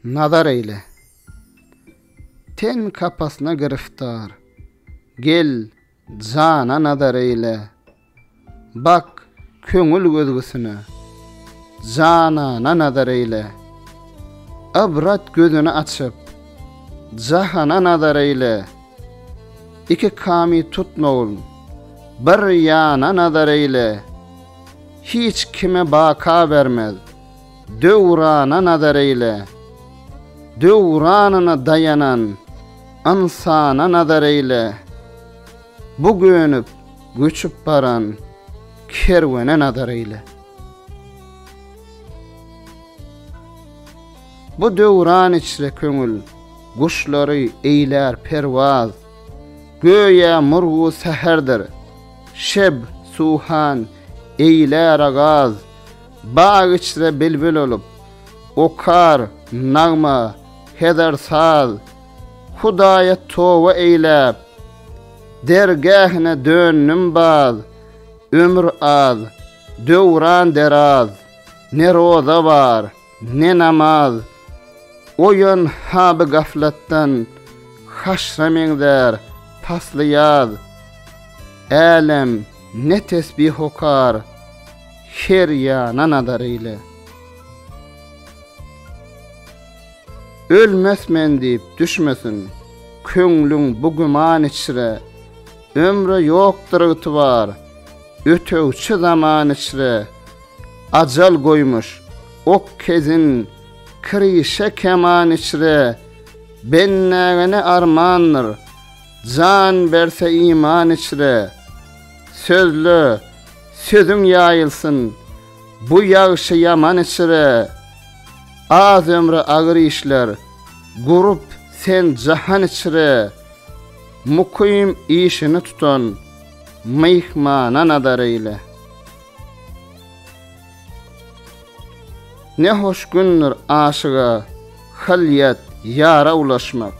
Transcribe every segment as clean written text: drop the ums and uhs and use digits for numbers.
nazar eyle. Ten kapasına giriftar, gel cana nazar eyle. Bak köngül gözgüsüne, canana nazar eyle. Abrat gözünü açıp, cahana nazar eyle. İki kami tutmağul, bir yana nazar eyle. Hiç kime baka vermez, dövrana nazar eyle. Dövranına dayanan insana nazar eyle. Bu gönüp göçüp baran kervene nazar eyle. Bu dövran içre köngül kuşları eyler pervaz. Göğe murgu seherdir, şeb suhan eyler agaz. Bağ içre bilbil olup okar nağma heder saz. Hudaya tova eylep dergahına dönnüm baz. Ömür az, dövran deraz, ne roza var, ne namaz. Oyun habı gaflattan haşramin der paslı yaz. Alem ne tesbih okar, her yana nazar eyle. Ölmesmen deyip düşmesin, köңlüň bu güman içre. Ömrü yoktur ıtıvar, ötövçü zaman içre. Acal koymuş, ok kezin, kirişe keman içre. Bennägene armandır, can berse iman içre. Sözlü, sözüm yayılsın, bu yağışı yaman içre. Az ömrü ağır işler, gurup sen cahan içre. Mukuyim işini tutan, mihmana nazar eyle. Ne hoş gündür aşığa, halyat yara ulaşmak.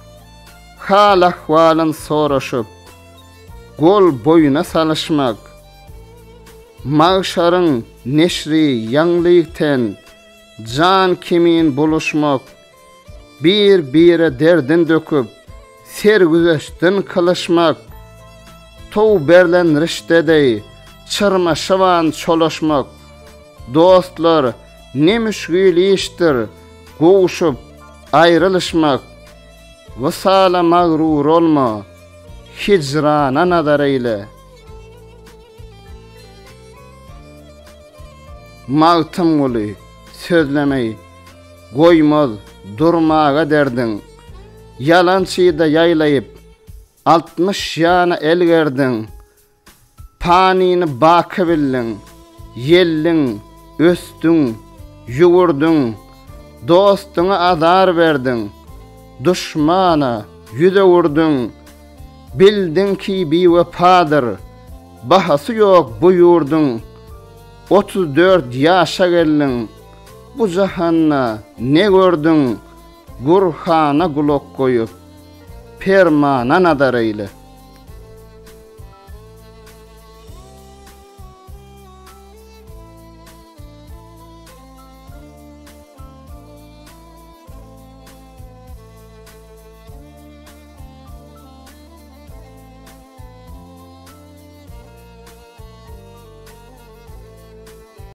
Hal ahvalın soraşıp, gol boyuna salışmak. Mağşarın neşri yanlıkten, can kimin buluşmak. Bir bire derdin döküp, sergüzeştin kılışmak. Tov berlen riştedey, çırma şıvan çolaşmak. Dostlar, ne müşgül iştir, goğuşup ayrılışmak. Vısala mağrur olma, hicrana nazar eyle. Mağtım ulu, sözlemey, goymaz, durmağa derdin. Yalançıyı da yaylayıp, 60 yana el verdin. Panini bakı bildin, yellin, östün, yugurdun. Dostuna azar verdin, düşmana yüze vurdun. Bildin ki bir vefadır, bahası yok buyurdun. 34 yaşa geldin, bu cahanna ne gördün? Gurhana gulok koyup, permana nazar eyle.